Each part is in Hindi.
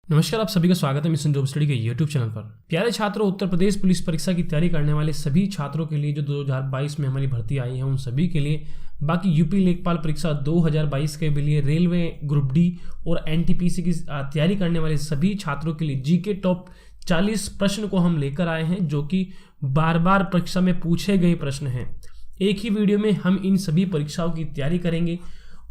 नमस्कार, आप सभी का स्वागत है मिशन जॉब स्टडी के यूट्यूब चैनल पर। प्यारे छात्रों, उत्तर प्रदेश पुलिस परीक्षा की तैयारी करने वाले सभी छात्रों के लिए जो 2022 में हमारी भर्ती आई है उन सभी के लिए, बाकी यूपी लेखपाल परीक्षा 2022 के लिए, रेलवे ग्रुप डी और एनटीपीसी की तैयारी करने वाले सभी छात्रों के लिए जीके टॉप 40 प्रश्न को हम लेकर आए हैं, जो कि बार बार परीक्षा में पूछे गए प्रश्न हैं। एक ही वीडियो में हम इन सभी परीक्षाओं की तैयारी करेंगे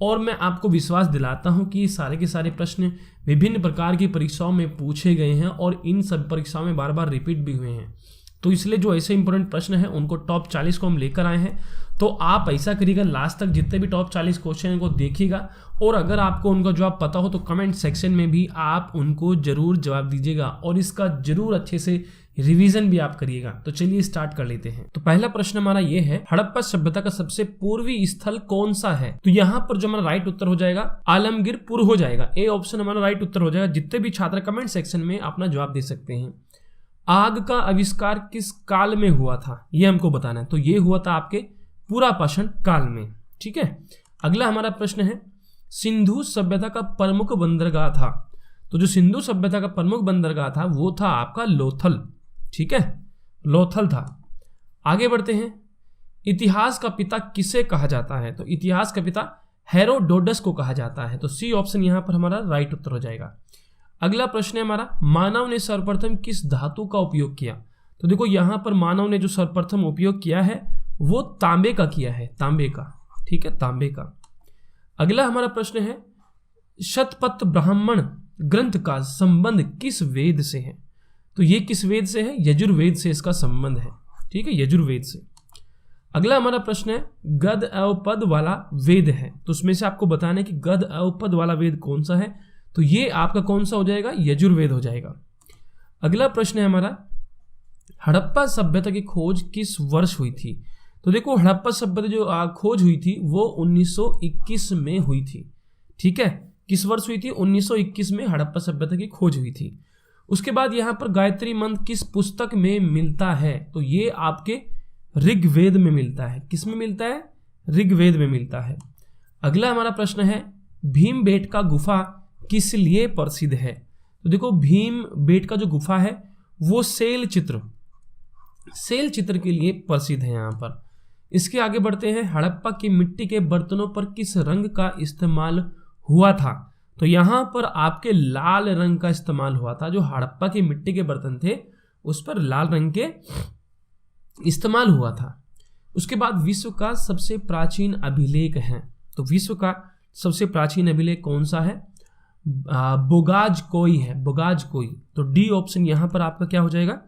और मैं आपको विश्वास दिलाता हूं कि सारे के सारे प्रश्न विभिन्न प्रकार की परीक्षाओं में पूछे गए हैं और इन सब परीक्षाओं में बार बार रिपीट भी हुए हैं। तो इसलिए जो ऐसे इंपॉर्टेंट प्रश्न हैं उनको टॉप 40 को हम लेकर आए हैं। तो आप ऐसा करिएगा, लास्ट तक जितने भी टॉप 40 क्वेश्चन हैं को देखिएगा और अगर आपको उनका जवाब पता हो तो कमेंट सेक्शन में भी आप उनको जरूर जवाब दीजिएगा और इसका जरूर अच्छे से रिवीजन भी आप करिएगा। तो चलिए स्टार्ट कर लेते हैं। तो पहला प्रश्न हमारा ये है, हड़प्पा सभ्यता का सबसे पूर्वी स्थल कौन सा है? तो यहाँ पर जो हमारा राइट उत्तर हो जाएगा आलमगीरपुर हो जाएगा। ए ऑप्शन हमारा राइट उत्तर हो जाएगा। जितने भी छात्र कमेंट सेक्शन में अपना जवाब दे सकते हैं। आग का आविष्कार किस काल में हुआ था, ये हमको बताना है। तो ये हुआ था आपके पुरापाषाण काल में। ठीक है, अगला हमारा प्रश्न है, सिंधु सभ्यता का प्रमुख बंदरगाह था। तो जो सिंधु सभ्यता का प्रमुख बंदरगाह था वो था आपका लोथल। ठीक है, लोथल था। आगे बढ़ते हैं, इतिहास का पिता किसे कहा जाता है? तो इतिहास का पिता हेरोडोटस को कहा जाता है। तो सी ऑप्शन यहां पर हमारा राइट उत्तर हो जाएगा। अगला प्रश्न है हमारा, मानव ने सर्वप्रथम किस धातु का उपयोग किया? तो देखो यहां पर मानव ने जो सर्वप्रथम उपयोग किया है वो तांबे का किया है, तांबे का। ठीक है, तांबे का। अगला हमारा प्रश्न है, शतपथ ब्राह्मण ग्रंथ का संबंध किस वेद से है? तो ये किस वेद से है? यजुर्वेद से इसका संबंध है। ठीक है, यजुर्वेद से। अगला हमारा प्रश्न है, गद एवं पद वाला वेद है। तो उसमें से आपको बताना है कि गद एवं पद वाला वेद कौन सा है। तो ये आपका कौन सा हो जाएगा? यजुर्वेद हो जाएगा। अगला प्रश्न है हमारा, हड़प्पा सभ्यता की खोज किस वर्ष हुई थी? तो देखो हड़प्पा सभ्यता जो खोज हुई थी वो 1921 में हुई थी। ठीक है, किस वर्ष हुई थी? 1921 में हड़प्पा सभ्यता की खोज हुई थी। उसके बाद यहाँ पर गायत्री मंत्र किस पुस्तक में मिलता है? तो ये आपके ऋग्वेद में मिलता है। किस में मिलता है? ऋग्वेद में मिलता है। अगला हमारा प्रश्न है, भीमबेटका गुफा किस लिए प्रसिद्ध है? तो देखो भीमबेटका जो गुफा है वो शैल चित्र के लिए प्रसिद्ध है यहाँ पर। इसके आगे बढ़ते हैं, हड़प्पा की मिट्टी के बर्तनों पर किस रंग का इस्तेमाल हुआ था? तो यहां पर आपके लाल रंग का इस्तेमाल हुआ था। जो हड़प्पा की मिट्टी के बर्तन थे उस पर लाल रंग के इस्तेमाल हुआ था। उसके बाद विश्व का सबसे प्राचीन अभिलेख है। तो विश्व का सबसे प्राचीन अभिलेख कौन सा है? बोगाज-कोई है, बोगाज-कोई। तो डी ऑप्शन यहां पर आपका क्या हो जाएगा?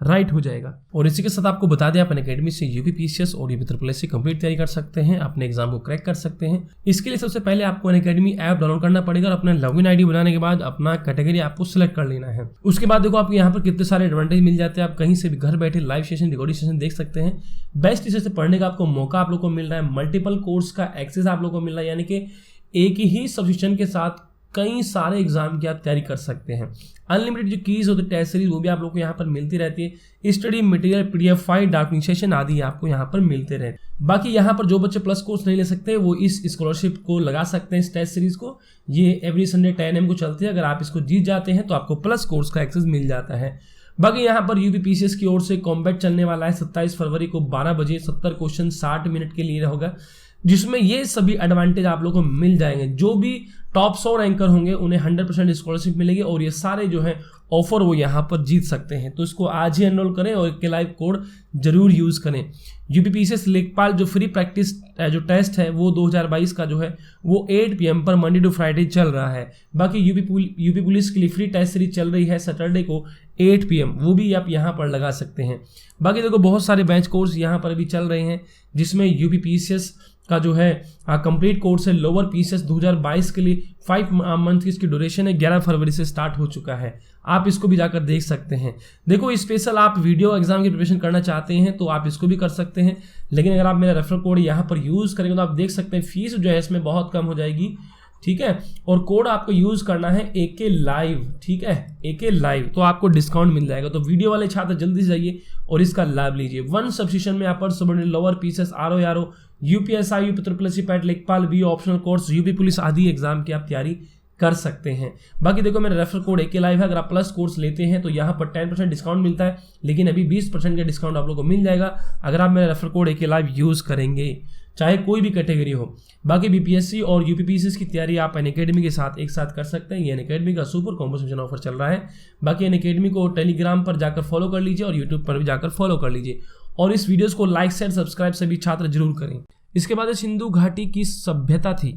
राइट हो जाएगा। और इसी के साथ आपको बता दें, आप अनअकैडमी से यूपीपीसीएस और यूपी ट्रिपल एस कंप्लीट तैयारी कर सकते हैं, अपने एग्जाम को क्रैक कर सकते हैं। इसके लिए सबसे पहले आपको अनअकैडमी ऐप डाउनलोड करना पड़ेगा और अपना लॉगिन आईडी बनाने के बाद अपना कैटेगरी आपको सिलेक्ट कर लेना है। उसके बाद देखो आपको यहाँ पर कितने सारे एडवांटेज मिल जाते हैं। आप कहीं से भी घर बैठे लाइव सेशन, रिकॉर्डिंग सेशन देख सकते हैं। बेस्ट टीचर से पढ़ने का आपको मौका आप लोग को मिल रहा है। मल्टीपल कोर्स का एक्सेस आप लोग को मिल रहा है, यानी कि एक ही सब्सक्रिप्शन के साथ कई सारे एग्जाम की आप तैयारी कर सकते हैं। अनलिमिटेड जो कीज होती है टेस्ट सीरीज वो भी आप लोग को यहाँ पर मिलती रहती है। Study material, PDF file, doubting session आदि आपको यहाँ पर मिलते रहते हैं। बाकी यहाँ पर जो बच्चे प्लस कोर्स नहीं ले सकते वो इस स्कॉलरशिप को लगा सकते हैं, इस टेस्ट सीरीज को। ये एवरी संडे 10 AM को चलती है। अगर आप इसको जीत जाते हैं तो आपको प्लस कोर्स का एक्सेस मिल जाता है। बाकी यहाँ पर यूपीपीसीएस की ओर से कॉम्बैट चलने वाला है 27 फरवरी को 12 बजे। 70 क्वेश्चन 60 मिनट के लिए होगा, जिसमें ये सभी एडवांटेज आप लोगों को मिल जाएंगे। जो भी टॉप 100 रैंकर होंगे उन्हें 100% स्कॉलरशिप मिलेगी और ये सारे जो है ऑफर वो यहाँ पर जीत सकते हैं। तो इसको आज ही एनरोल करें और के लाइव कोड जरूर यूज करें। यूपीपीसीएस लेखपाल जो फ्री प्रैक्टिस जो टेस्ट है वो 2022 का जो है वो 8 PM पर मंडे टू फ्राइडे चल रहा है। बाकी यूपी पुलिस के लिए फ्री टेस्ट सीरीज चल रही है सैटरडे को 8 PM, वो भी आप यहाँ पर लगा सकते हैं। बाकी देखो बहुत सारे बैच कोर्स यहाँ पर भी चल रहे हैं, जिसमें यूपीपीसीएस का जो है कंप्लीट कोर्स है लोअर पीसीएस 2022 के लिए 5 मंथ की इसकी ड्यूरेशन है। 11 फरवरी से स्टार्ट हो चुका है। आप इसको भी जाकर देख सकते हैं। देखो स्पेशल आप वीडियो एग्जाम की प्रिपरेशन करना चाहते हैं तो आप इसको भी कर सकते हैं, लेकिन अगर आप मेरा रेफरल कोड यहाँ पर यूज़ करेंगे तो आप देख सकते हैं फीस जो है इसमें बहुत कम हो जाएगी। ठीक है, और कोड आपको यूज करना है एके लाइव। ठीक है, एके लाइव, तो आपको डिस्काउंट मिल जाएगा। तो वीडियो वाले छात्र जल्दी से जाइए और इसका लाभ लीजिए। 1 सब्सक्रिप्शन में upper subordinate, lower PCS, RO, UPSI, UP triple S, PET, Lekhpal, B optional course, UP police आदि एग्जाम की आप तैयारी कर सकते हैं। बाकी देखो मेरा रेफर कोड AK लाइव है, अगर आप प्लस कोर्स लेते हैं तो यहाँ पर 10% डिस्काउंट मिलता है, लेकिन अभी 20% का डिस्काउंट आप लोगों को मिल जाएगा अगर आप मेरा refer code AK live use करेंगे, चाहे कोई भी कैटेगरी हो। बाकी BPSC और UPPCS की तैयारी आप अनअकैडमी के साथ एक साथ कर सकते हैं। ये अनअकैडमी का सुपर कॉम्पोजिशन ऑफर चल रहा है। बाकी अनअकैडमी को टेलीग्राम पर जाकर फॉलो कर लीजिए और यूट्यूब पर भी जाकर फॉलो कर लीजिए, और इस वीडियोस को लाइक शेयर सब्सक्राइब सभी छात्र जरूर करें। इसके बाद सिंधु घाटी की सभ्यता थी,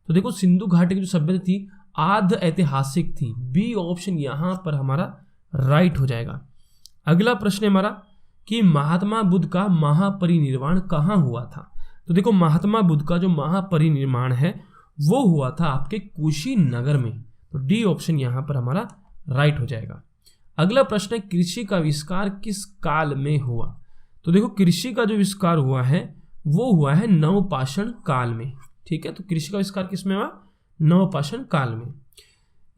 तो देखो सिंधु घाटी की जो सभ्यता थी आध ऐतिहासिक थी। बी ऑप्शन यहाँ पर हमारा राइट हो जाएगा। अगला प्रश्न हमारा कि महात्मा बुद्ध का महापरिनिर्वाण कहाँ हुआ था। तो देखो महात्मा बुद्ध का जो महापरिनिर्वाण है वो हुआ था आपके कुशीनगर में, तो डी ऑप्शन यहाँ पर हमारा राइट हो जाएगा। अगला प्रश्न है कृषि का आविष्कार किस काल में हुआ। तो देखो कृषि का जो आविष्कार हुआ है वो हुआ है नवपाषाण काल में, ठीक है। तो कृषि का आविष्कार किस में हुआ, नवपाषाण काल में।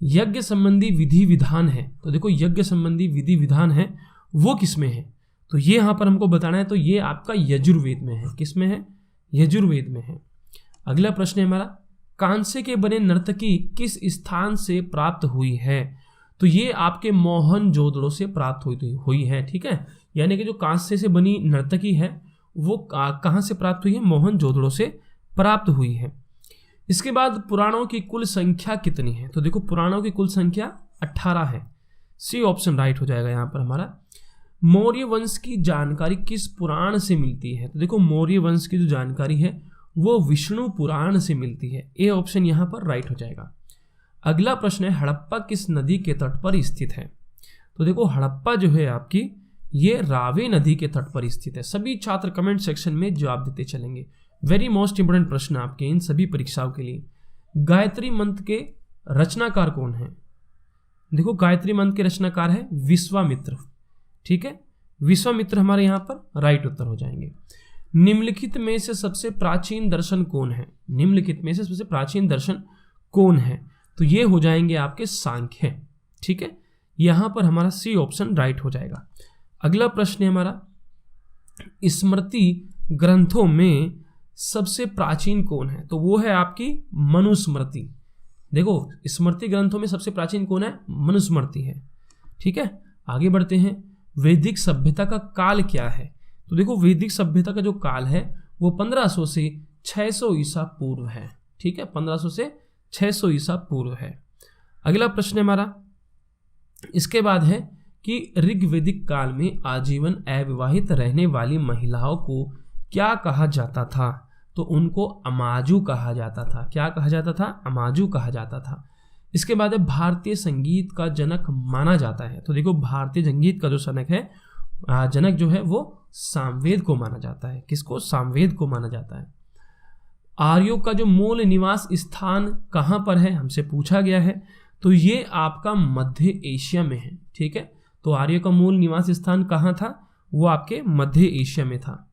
यज्ञ संबंधी विधि विधान है, तो देखो यज्ञ संबंधी विधि विधान है वो किस में है, तो ये यहाँ पर हमको बताना है, तो ये आपका यजुर्वेद में है। किस में है, यजुर्वेद में है। अगला प्रश्न है हमारा कांसे के बने नर्तकी किस स्थान से प्राप्त हुई है। तो ये आपके मोहनजोदड़ो से प्राप्त हुई है, ठीक है। यानी कि जो कांसे से बनी नर्तकी है वो कहाँ से प्राप्त हुई है, मोहनजोदड़ो से प्राप्त हुई है। इसके बाद पुराणों की कुल संख्या कितनी है। तो देखो पुराणों की कुल संख्या 18 है। सी ऑप्शन राइट हो जाएगा यहाँ पर हमारा। मौर्य वंश की जानकारी किस पुराण से मिलती है। तो देखो मौर्य वंश की जो जानकारी है वो विष्णु पुराण से मिलती है। ए ऑप्शन यहाँ पर राइट हो जाएगा। अगला प्रश्न है हड़प्पा किस नदी के तट पर स्थित है। तो देखो हड़प्पा जो है आपकी ये रावी नदी के तट पर स्थित है। सभी छात्र कमेंट सेक्शन में जवाब देते चलेंगे। वेरी मोस्ट इंपोर्टेंट प्रश्न आपके इन सभी परीक्षाओं के लिए। गायत्री मंत्र के रचनाकार कौन है। देखो गायत्री मंत्र के रचनाकार है विश्वामित्र, ठीक है। विश्वामित्र हमारे यहाँ पर राइट उत्तर हो जाएंगे। निम्नलिखित में से सबसे प्राचीन दर्शन कौन है। निम्नलिखित में से सबसे प्राचीन दर्शन कौन है, तो ये हो जाएंगे आपके सांख्य, ठीक है। यहाँ पर हमारा सी ऑप्शन राइट हो जाएगा। अगला प्रश्न है हमारा स्मृति ग्रंथों में सबसे प्राचीन कौन है। तो वो है आपकी मनुस्मृति। देखो स्मृति ग्रंथों में सबसे प्राचीन कौन है, मनुस्मृति है, ठीक है। आगे बढ़ते हैं। वैदिक सभ्यता का काल क्या है। तो देखो वैदिक सभ्यता का जो काल है वो 1500 से 600 ईसा पूर्व है, ठीक है। 1500 से 600 ईसा पूर्व है। अगला प्रश्न हमारा इसके बाद है कि ऋग्वैदिक काल में आजीवन अविवाहित रहने वाली महिलाओं को क्या कहा जाता था। तो उनको अमाजू कहा जाता था। क्या कहा जाता था, अमाजू कहा जाता था। इसके बाद है भारतीय संगीत का जनक माना जाता है। तो देखो भारतीय संगीत का जो जनक जो है वो सामवेद को माना जाता है। किसको, सामवेद को माना जाता है। आर्यों का जो मूल निवास स्थान कहाँ पर है हमसे पूछा गया है, तो ये आपका मध्य एशिया में है, ठीक है। तो आर्यों का मूल निवास स्थान कहाँ था, वो आपके मध्य एशिया में था।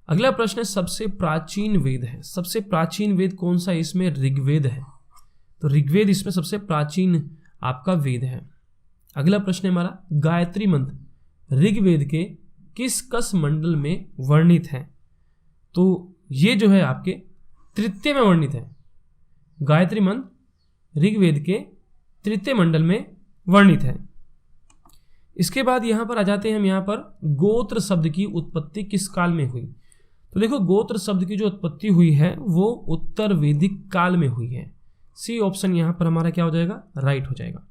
अगला प्रश्न है सबसे प्राचीन वेद है। सबसे प्राचीन वेद कौन सा, इसमें ऋग्वेद है। तो ऋग्वेद इसमें सबसे प्राचीन आपका वेद है। अगला प्रश्न है हमारा गायत्री मंत्र ऋग्वेद के किस कस मंडल में वर्णित है। तो ये जो है आपके तृतीय में वर्णित है। गायत्री मंत्र ऋग्वेद के तृतीय मंडल में वर्णित है। इसके बाद यहां पर आ जाते हैं हम। यहां पर गोत्र शब्द की उत्पत्ति किस काल में हुई। तो देखो गोत्र शब्द की जो उत्पत्ति हुई है वो उत्तर वैदिक काल में हुई है। सी ऑप्शन यहां पर हमारा क्या हो जाएगा, राइट हो जाएगा।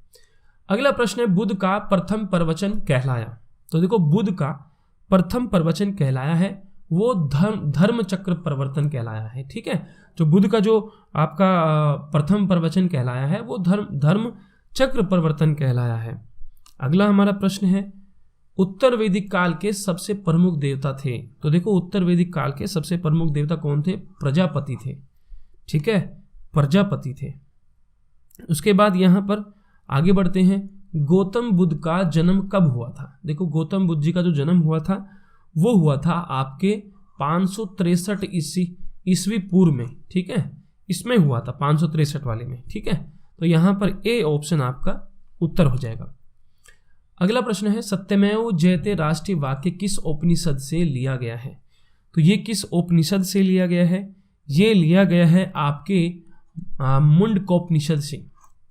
अगला प्रश्न है बुद्ध का प्रथम प्रवचन कहलाया। तो देखो बुद्ध का प्रथम प्रवचन कहलाया है वो धर्म चक्र प्रवर्तन कहलाया है, ठीक है। जो बुद्ध का जो आपका प्रथम प्रवचन कहलाया है वो धर्म चक्र प्रवर्तन कहलाया है। अगला हमारा प्रश्न है उत्तर वैदिक काल के सबसे प्रमुख देवता थे। तो देखो उत्तर वैदिक काल के सबसे प्रमुख देवता कौन थे, प्रजापति थे, ठीक है, प्रजापति थे। उसके बाद यहाँ पर आगे बढ़ते हैं। गौतम बुद्ध का जन्म कब हुआ था। देखो गौतम बुद्ध जी का जो जन्म हुआ था वो हुआ था आपके 563 ईस्वी पूर्व में, ठीक है। इसमें हुआ था 563 वाले में, ठीक है। तो यहाँ पर ए ऑप्शन आपका उत्तर हो जाएगा। अगला प्रश्न है सत्यमेव जयते राष्ट्रीय वाक्य किस उपनिषद से लिया गया है। तो ये किस उपनिषद से लिया गया है, ये लिया गया है आपके मुंडकोपनिषद से,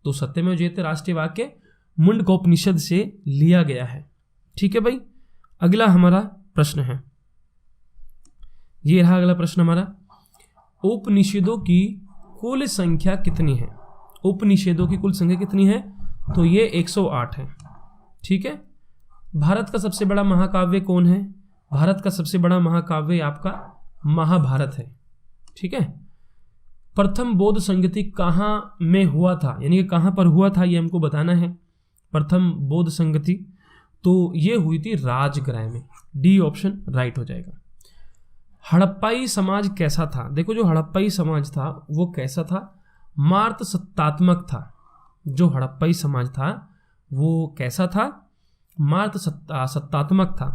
तो सत्यमेव जयते राष्ट्रीय वाक्य मुंडकोपनिषद से लिया गया है। ठीक है भाई, अगला हमारा प्रश्न है, ये रहा अगला प्रश्न हमारा, उपनिषदों की कुल संख्या कितनी है? उपनिषदों की कुल संख्या कितनी है? तो ये 108 है। ठीक है, भारत का सबसे बड़ा महाकाव्य कौन है? भारत का सबसे बड़ा महाकाव्य आपका महाभारत है। ठीक है, प्रथम बौद्ध संगति कहाँ में हुआ था, यानी कि कहाँ पर हुआ था ये हमको बताना है। प्रथम बौद्ध संगति तो ये हुई थी राजगृह में। डी ऑप्शन राइट हो जाएगा। हड़प्पाई समाज कैसा था? देखो जो हड़प्पाई समाज था वो कैसा था? मार्त सत्तात्मक था। जो हड़प्पाई समाज था वो कैसा था? मार्त सत्तात्मक था।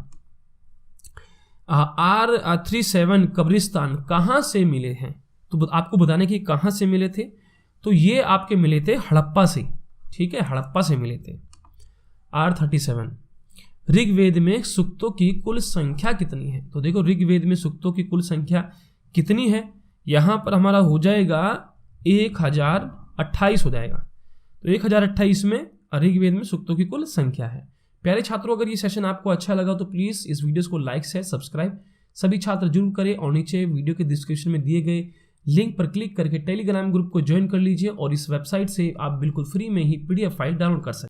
R37 कब्रिस्तान कहाँ से मिले हैं? तो आपको बताने की कहाँ से मिले थे, तो ये आपके मिले थे हड़प्पा से। ठीक है, हड़प्पा से मिले थे। R37। ऋग्वेद में सूक्तों की कुल संख्या कितनी है? तो देखो ऋग्वेद में सूक्तों की कुल संख्या कितनी है, यहाँ पर हमारा हो जाएगा 1028 हो जाएगा। तो 1028 में ऋग्वेद में सूक्तों की कुल संख्या है। प्यारे छात्रों, अगर ये सेशन आपको अच्छा लगा तो प्लीज़ इस वीडियो को लाइक शेयर सब्सक्राइब सभी छात्र जरूर करें, और नीचे वीडियो के डिस्क्रिप्शन में दिए गए लिंक पर क्लिक करके टेलीग्राम ग्रुप को ज्वाइन कर लीजिए, और इस वेबसाइट से आप बिल्कुल फ्री में ही PDF फाइल डाउनलोड कर सकते हैं।